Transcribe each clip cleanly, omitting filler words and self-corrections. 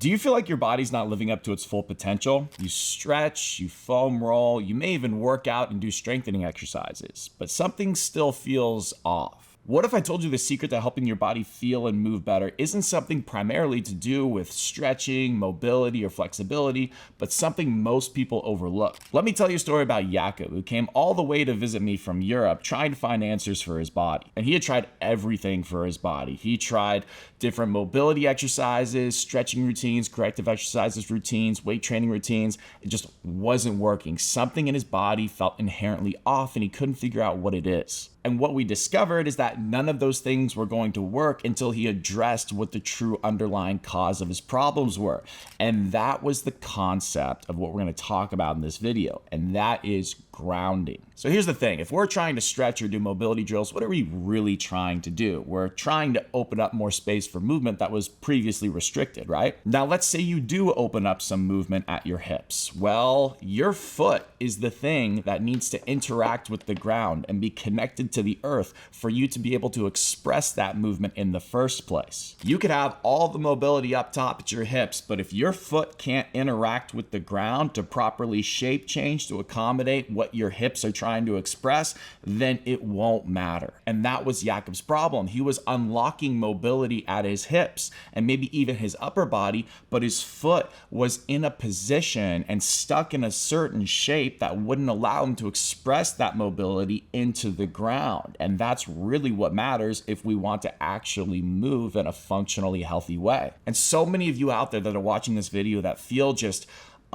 Do you feel like your body's not living up to its full potential? You stretch, you foam roll, you may even work out and do strengthening exercises, but something still feels off. What if I told you the secret to helping your body feel and move better isn't something primarily to do with stretching, mobility, or flexibility, but something most people overlook? Let me tell you a story about Jakob, who came all the way to visit me from Europe trying to find answers for his body. And he had tried everything for his body. He tried different mobility exercises, stretching routines, corrective exercises routines, weight training routines. It just wasn't working. Something in his body felt inherently off and he couldn't figure out what it is. And what we discovered is that none of those things were going to work until he addressed what the true underlying cause of his problems were. And that was the concept of what we're going to talk about in this video, and that is grounding. So here's the thing. If we're trying to stretch or do mobility drills, what are we really trying to do? We're trying to open up more space for movement that was previously restricted, right? Now, let's say you do open up some movement at your hips. Well, your foot is the thing that needs to interact with the ground and be connected to the earth for you to be able to express that movement in the first place. You could have all the mobility up top at your hips, but if your foot can't interact with the ground to properly shape change to accommodate what your hips are trying to express, then it won't matter. And that was Jakob's problem. He was unlocking mobility at his hips and maybe even his upper body, but his foot was in a position and stuck in a certain shape that wouldn't allow him to express that mobility into the ground. And that's really what matters if we want to actually move in a functionally healthy way. And so many of you out there that are watching this video that feel just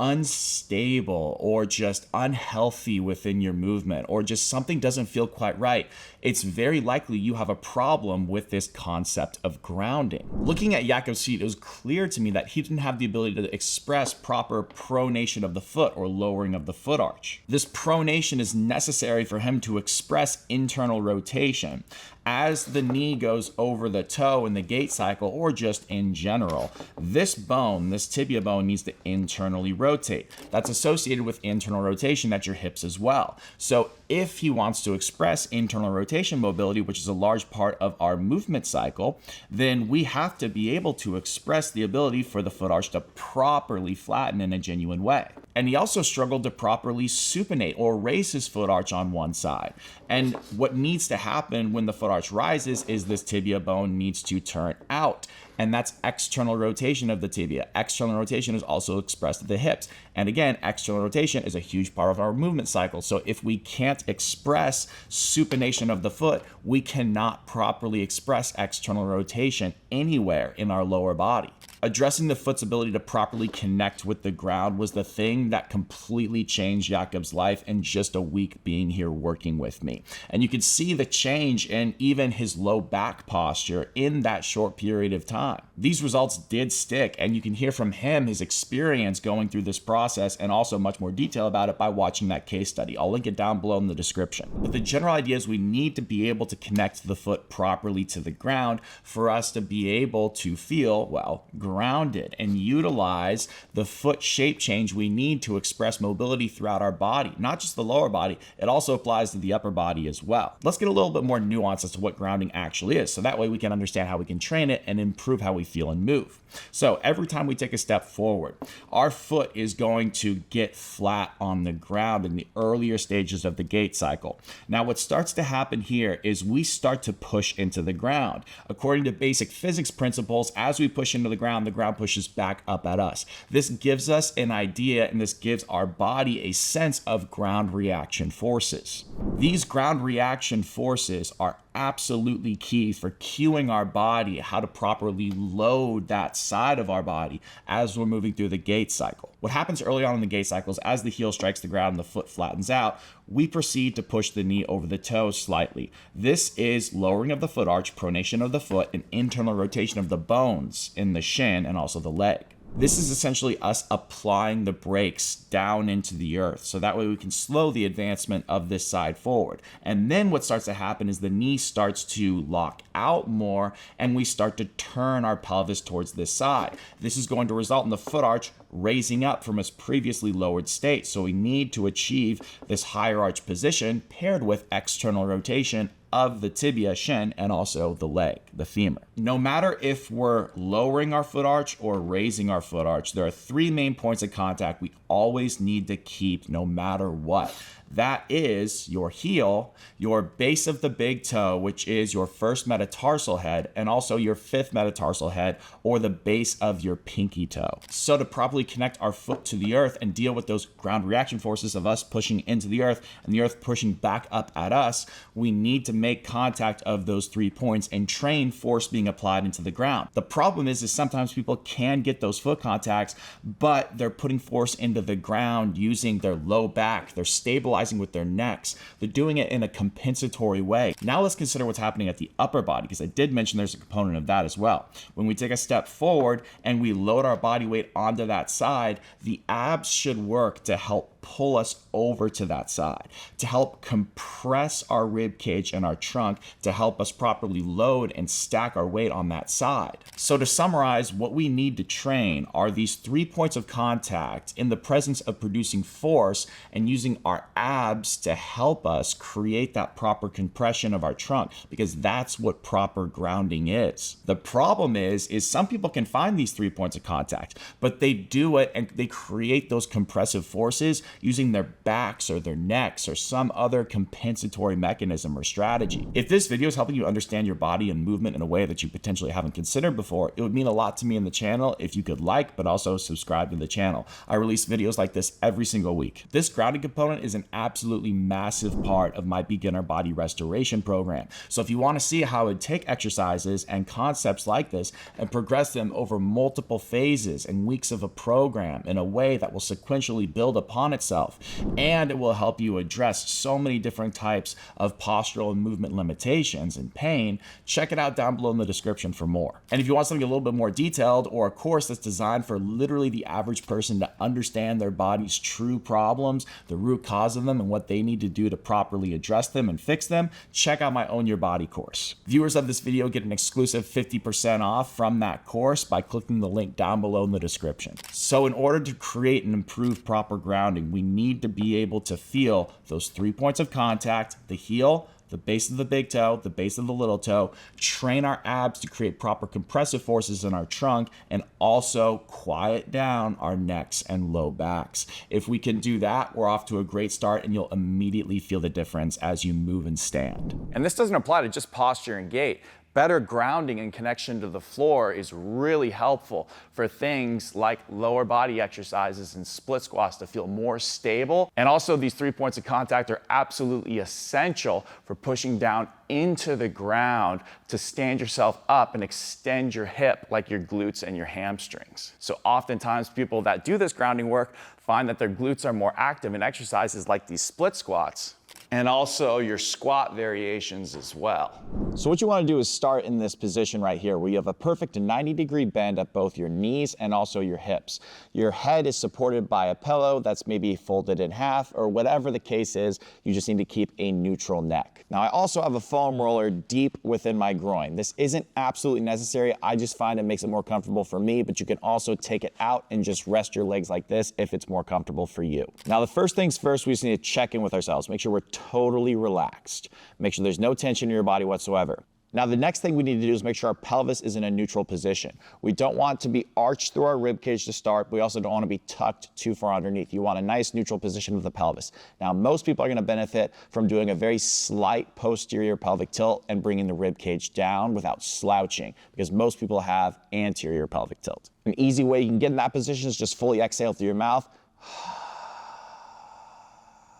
unstable or just unhealthy within your movement, or just something doesn't feel quite right, it's very likely you have a problem with this concept of grounding. Looking at Jakob's feet, it was clear to me that he didn't have the ability to express proper pronation of the foot or lowering of the foot arch. This pronation is necessary for him to express internal rotation. As the knee goes over the toe in the gait cycle, or just in general, this bone, this tibia bone, needs to internally rotate. That's associated with internal rotation at your hips as well. So if he wants to express internal rotation mobility, which is a large part of our movement cycle, then we have to be able to express the ability for the foot arch to properly flatten in a genuine way. And he also struggled to properly supinate or raise his foot arch on one side. And what needs to happen when the foot arch rises is this tibia bone needs to turn out. And that's external rotation of the tibia. External rotation is also expressed at the hips. And again, external rotation is a huge part of our movement cycle. So if we can't express supination of the foot, we cannot properly express external rotation anywhere in our lower body. Addressing the foot's ability to properly connect with the ground was the thing that completely changed Jakob's life in just a week being here working with me. And you could see the change in even his low back posture in that short period of time. These results did stick, and you can hear from him his experience going through this process and also much more detail about it by watching that case study. I'll link it down below in the description. But the general idea is we need to be able to connect the foot properly to the ground for us to be able to feel, well, grounded and utilize the foot shape change we need to express mobility throughout our body, not just the lower body. It also applies to the upper body as well. Let's get a little bit more nuance as to what grounding actually is, so that way we can understand how we can train it and improve how we feel and move. So every time we take a step forward, our foot is going to get flat on the ground in the earlier stages of the gait cycle. Now, what starts to happen here is we start to push into the ground. According to basic physics principles, as we push into the ground pushes back up at us. This gives us an idea, and this gives our body a sense of ground reaction forces. These ground reaction forces are absolutely key for cueing our body how to properly load that side of our body as we're moving through the gait cycle. What happens early on in the gait cycle is as the heel strikes the ground and the foot flattens out, we proceed to push the knee over the toe slightly. This is lowering of the foot arch, pronation of the foot, and internal rotation of the bones in the shin and also the leg. This is essentially us applying the brakes down into the earth, so that way we can slow the advancement of this side forward. And then what starts to happen is the knee starts to lock out more, and we start to turn our pelvis towards this side. This is going to result in the foot arch raising up from its previously lowered state. So we need to achieve this higher arch position paired with external rotation of the tibia, shin, and also the leg, the femur. No matter if we're lowering our foot arch or raising our foot arch, there are three main points of contact we always need to keep no matter what. That is your heel, your base of the big toe, which is your first metatarsal head, and also your fifth metatarsal head, or the base of your pinky toe. So to properly connect our foot to the earth and deal with those ground reaction forces of us pushing into the earth and the earth pushing back up at us, we need to make contact of those 3 points and train force being applied into the ground. The problem is sometimes people can get those foot contacts, but they're putting force into the ground using their low back. They're stabilizing with their necks. They're doing it in a compensatory way. Now let's consider what's happening at the upper body, because I did mention there's a component of that as well. When we take a step forward and we load our body weight onto that side, the abs should work to help pull us over to that side, to help compress our rib cage and our trunk, to help us properly load and stack our weight on that side. So to summarize, what we need to train are these 3 points of contact in the presence of producing force and using our abs to help us create that proper compression of our trunk, because that's what proper grounding is. The problem is some people can find these 3 points of contact, but they do it and they create those compressive forces using their backs or their necks or some other compensatory mechanism or strategy. If this video is helping you understand your body and movement in a way that you potentially haven't considered before, it would mean a lot to me in the channel if you could like, but also subscribe to the channel. I release videos like this every single week. This grounding component is an absolutely massive part of my beginner body restoration program. So if you want to see how I would take exercises and concepts like this and progress them over multiple phases and weeks of a program in a way that will sequentially build upon itself, and it will help you address so many different types of postural and movement limitations and pain, check it out down below in the description for more. And if you want something a little bit more detailed, or a course that's designed for literally the average person to understand their body's true problems, the root cause of them, and what they need to do to properly address them and fix them, check out my Own Your Body course. Viewers of this video get an exclusive 50% off from that course by clicking the link down below in the description. So in order to create and improve proper grounding, we need to be able to feel those 3 points of contact: the heel, the base of the big toe, the base of the little toe, train our abs to create proper compressive forces in our trunk, and also quiet down our necks and low backs. If we can do that, we're off to a great start, and you'll immediately feel the difference as you move and stand. And this doesn't apply to just posture and gait. Better grounding and connection to the floor is really helpful for things like lower body exercises and split squats to feel more stable. And also, these 3 points of contact are absolutely essential for pushing down into the ground to stand yourself up and extend your hip, like your glutes and your hamstrings. So oftentimes people that do this grounding work find that their glutes are more active in exercises like these split squats, and also your squat variations as well. So what you want to do is start in this position right here, where you have a perfect 90-degree bend at both your knees and also your hips. Your head is supported by a pillow that's maybe folded in half, or whatever the case is. You just need to keep a neutral neck. Now, I also have a foam roller deep within my groin. This isn't absolutely necessary. I just find it makes it more comfortable for me, but you can also take it out and just rest your legs like this if it's more comfortable for you. Now, the first things first, we just need to check in with ourselves. Make sure we're totally relaxed. Make sure there's no tension in your body whatsoever. Now, the next thing we need to do is make sure our pelvis is in a neutral position. We don't want to be arched through our rib cage to start, but we also don't want to be tucked too far underneath. You want a nice neutral position of the pelvis. Now, most people are going to benefit from doing a very slight posterior pelvic tilt and bringing the rib cage down without slouching, because most people have anterior pelvic tilt. An easy way you can get in that position is just fully exhale through your mouth.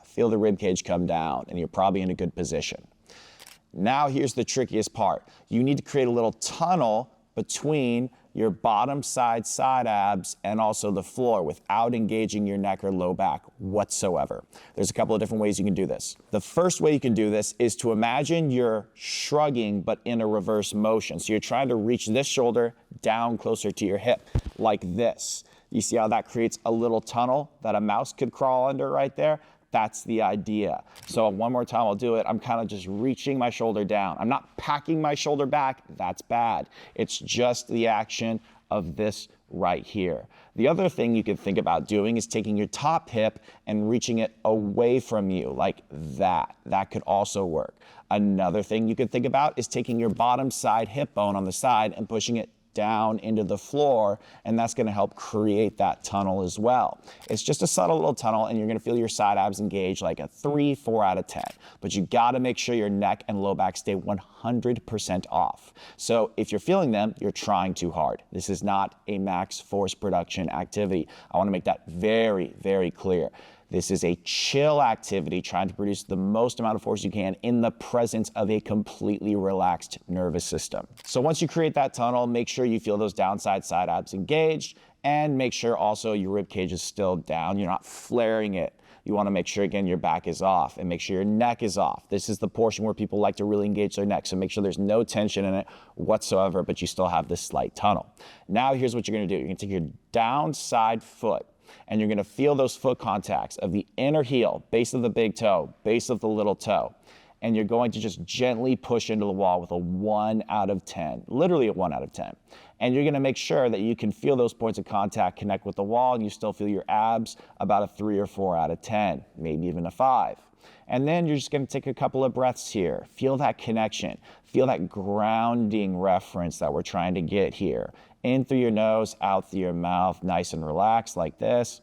Feel the rib cage come down, and you're probably in a good position. Now here's the trickiest part. You need to create a little tunnel between your bottom side abs and also the floor without engaging your neck or low back whatsoever. There's a couple of different ways you can do this. The first way you can do this is to imagine you're shrugging but in a reverse motion. So you're trying to reach this shoulder down closer to your hip like this. You see how that creates a little tunnel that a mouse could crawl under right there? That's the idea. So one more time, I'll do it. I'm kind of just reaching my shoulder down. I'm not packing my shoulder back. That's bad. It's just the action of this right here. The other thing you could think about doing is taking your top hip and reaching it away from you like that. That could also work. Another thing you could think about is taking your bottom side hip bone on the side and pushing it down into the floor, and that's gonna help create that tunnel as well. It's just a subtle little tunnel, and you're gonna feel your side abs engage like a 3, 4 out of 10. But you gotta make sure your neck and low back stay 100% off. So if you're feeling them, you're trying too hard. This is not a max force production activity. I wanna make that very, very clear. This is a chill activity trying to produce the most amount of force you can in the presence of a completely relaxed nervous system. So once you create that tunnel, make sure you feel those downside side abs engaged, and make sure also your rib cage is still down. You're not flaring it. You want to make sure, again, your back is off, and make sure your neck is off. This is the portion where people like to really engage their neck, so make sure there's no tension in it whatsoever, but you still have this slight tunnel. Now here's what you're going to do. You're going to take your downside foot, and you're gonna feel those foot contacts of the inner heel, base of the big toe, base of the little toe. And you're going to just gently push into the wall with a 1 out of 10, literally a 1 out of 10. And you're gonna make sure that you can feel those points of contact connect with the wall, and you still feel your abs about a 3 or 4 out of 10, maybe even a 5. And then you're just gonna take a couple of breaths here. Feel that connection. Feel that grounding reference that we're trying to get here. In through your nose, out through your mouth, nice and relaxed like this.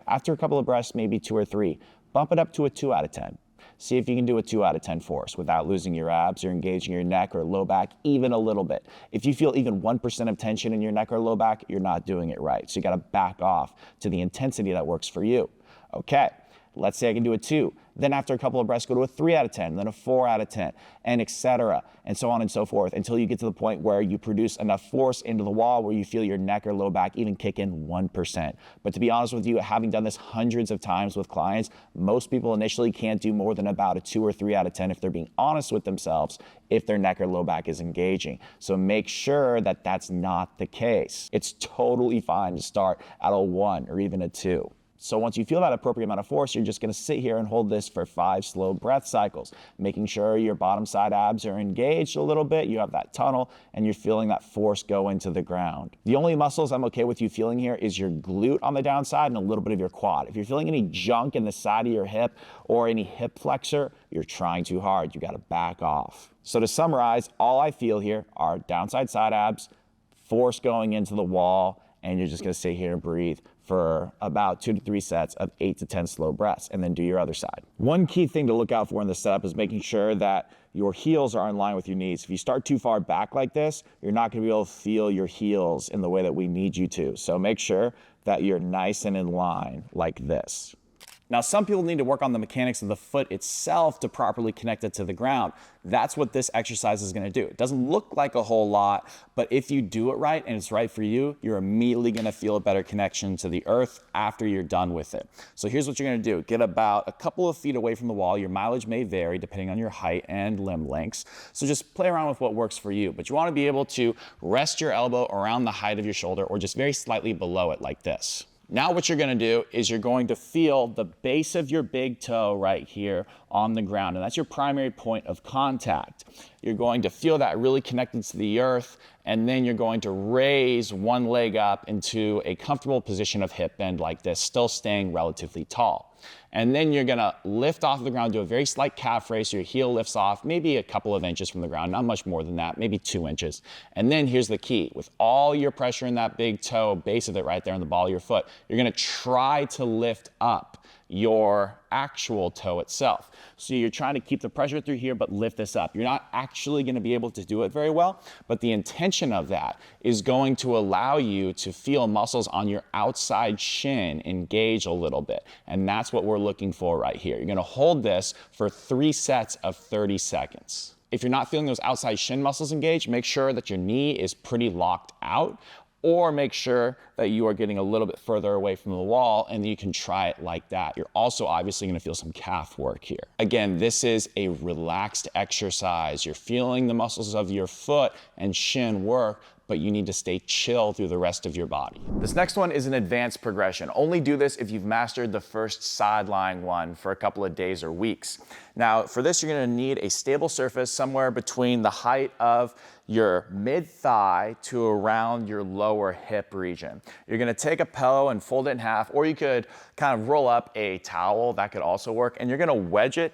After a couple of breaths, maybe 2 or 3, bump it up to a 2 out of 10. See if you can do a 2 out of 10 force without losing your abs or engaging your neck or low back even a little bit. If you feel even 1% of tension in your neck or low back, you're not doing it right. So you gotta back off to the intensity that works for you. Okay, let's say I can do a 2. Then after a couple of breaths, go to a 3 out of 10, then a 4 out of 10, and etc., and so on and so forth, until you get to the point where you produce enough force into the wall where you feel your neck or low back even kick in 1%. But to be honest with you, having done this hundreds of times with clients, most people initially can't do more than about a 2 or 3 out of 10 if they're being honest with themselves, if their neck or low back is engaging. So make sure that that's not the case. It's totally fine to start at a 1 or even a 2. So once you feel that appropriate amount of force, you're just gonna sit here and hold this for 5 slow breath cycles, making sure your bottom side abs are engaged a little bit, you have that tunnel, and you're feeling that force go into the ground. The only muscles I'm okay with you feeling here is your glute on the downside and a little bit of your quad. If you're feeling any junk in the side of your hip or any hip flexor, you're trying too hard. You gotta back off. So to summarize, all I feel here are downside side abs, force going into the wall, and you're just gonna sit here and breathe for about 2 to 3 sets of 8 to 10 slow breaths, and then do your other side. One key thing to look out for in this setup is making sure that your heels are in line with your knees. If you start too far back like this, you're not gonna be able to feel your heels in the way that we need you to. So make sure that you're nice and in line like this. Now, some people need to work on the mechanics of the foot itself to properly connect it to the ground. That's what this exercise is gonna do. It doesn't look like a whole lot, but if you do it right and it's right for you, you're immediately gonna feel a better connection to the earth after you're done with it. So here's what you're gonna do. Get about a couple of feet away from the wall. Your mileage may vary depending on your height and limb lengths. So just play around with what works for you. But you wanna be able to rest your elbow around the height of your shoulder or just very slightly below it like this. Now what you're gonna do is you're going to feel the base of your big toe right here on the ground, and that's your primary point of contact. You're going to feel that really connected to the earth, and then you're going to raise one leg up into a comfortable position of hip bend like this, still staying relatively tall. And then you're gonna lift off the ground, do a very slight calf raise, so your heel lifts off maybe a couple of inches from the ground, not much more than that, maybe 2 inches. And then here's the key, with all your pressure in that big toe, base of it right there on the ball of your foot, you're gonna try to lift up your actual toe itself. So you're trying to keep the pressure through here, but lift this up. You're not actually gonna be able to do it very well, but the intention of that is going to allow you to feel muscles on your outside shin engage a little bit. And that's what we're looking for right here. You're gonna hold this for 3 sets of 30 seconds. If you're not feeling those outside shin muscles engage, make sure that your knee is pretty locked out, or make sure that you are getting a little bit further away from the wall, and you can try it like that. You're also obviously gonna feel some calf work here. Again, this is a relaxed exercise. You're feeling the muscles of your foot and shin work, but you need to stay chill through the rest of your body. This next one is an advanced progression. Only do this if you've mastered the first sideline one for a couple of days or weeks. Now, for this, you're gonna need a stable surface somewhere between the height of your mid-thigh to around your lower hip region. You're gonna take a pillow and fold it in half, or you could kind of roll up a towel, that could also work, and you're gonna wedge it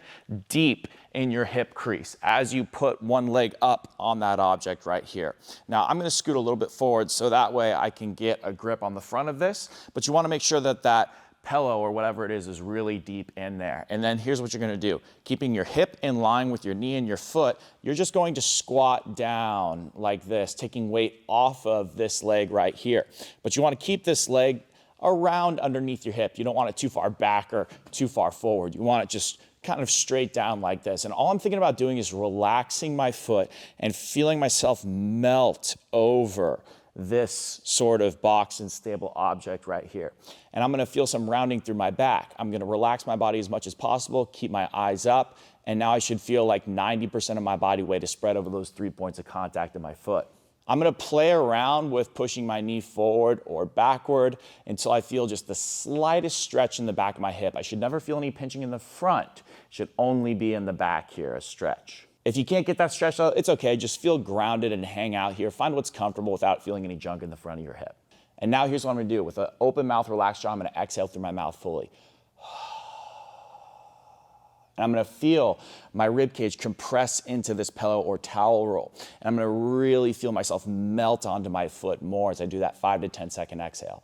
deep in your hip crease as you put one leg up on that object right here. Now, I'm gonna scoot a little bit forward so that way I can get a grip on the front of this, but you wanna make sure that that pillow or whatever it is really deep in there. And then here's what you're gonna do. Keeping your hip in line with your knee and your foot, you're just going to squat down like this, taking weight off of this leg right here. But you wanna keep this leg around underneath your hip. You don't want it too far back or too far forward. You want it just kind of straight down like this. And all I'm thinking about doing is relaxing my foot and feeling myself melt over this sort of box and stable object right here. And I'm gonna feel some rounding through my back. I'm gonna relax my body as much as possible, keep my eyes up, and now I should feel like 90% of my body weight is spread over those 3 points of contact in my foot. I'm gonna play around with pushing my knee forward or backward until I feel just the slightest stretch in the back of my hip. I should never feel any pinching in the front. It should only be in the back here, a stretch. If you can't get that stretch out, it's okay. Just feel grounded and hang out here. Find what's comfortable without feeling any junk in the front of your hip. And now here's what I'm gonna do. With an open mouth, relaxed jaw, I'm gonna exhale through my mouth fully. And I'm gonna feel my rib cage compress into this pillow or towel roll. And I'm gonna really feel myself melt onto my foot more as I do that 5 to 10 second exhale.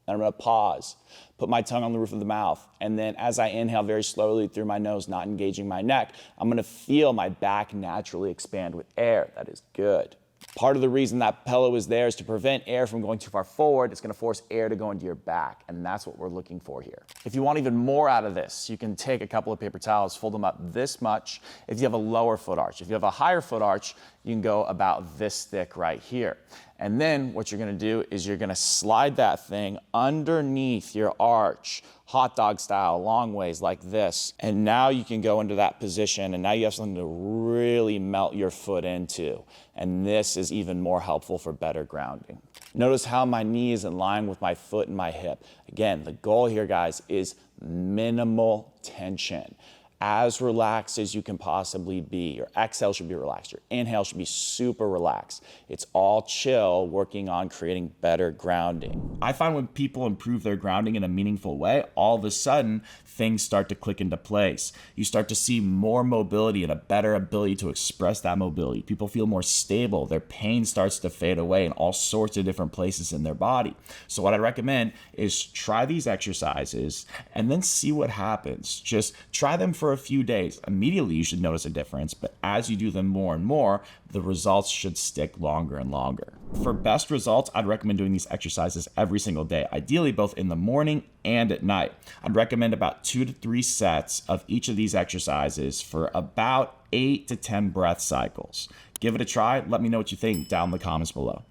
And I'm gonna pause, put my tongue on the roof of the mouth, and then as I inhale very slowly through my nose, not engaging my neck, I'm gonna feel my back naturally expand with air. That is good. Part of the reason that pillow is there is to prevent air from going too far forward. It's gonna force air to go into your back, and that's what we're looking for here. If you want even more out of this, you can take a couple of paper towels, fold them up this much if you have a lower foot arch. If you have a higher foot arch, you can go about this thick right here. And then what you're gonna do is you're gonna slide that thing underneath your arch, hot dog style, long ways like this. And now you can go into that position, and now you have something to really melt your foot into. And this is even more helpful for better grounding. Notice how my knee is in line with my foot and my hip. Again, the goal here, guys, is minimal tension. As relaxed as you can possibly be. Your exhale should be relaxed. Your inhale should be super relaxed. It's all chill, working on creating better grounding. I find when people improve their grounding in a meaningful way, all of a sudden, things start to click into place. You start to see more mobility and a better ability to express that mobility. People feel more stable. Their pain starts to fade away in all sorts of different places in their body. So what I recommend is try these exercises and then see what happens. Just try them for a few days. Immediately, you should notice a difference, but as you do them more and more, the results should stick longer and longer. For best results, I'd recommend doing these exercises every single day, ideally both in the morning and at night. I'd recommend about 2 to 3 sets of each of these exercises for about 8 to 10 breath cycles. Give it a try. Let me know what you think down in the comments below.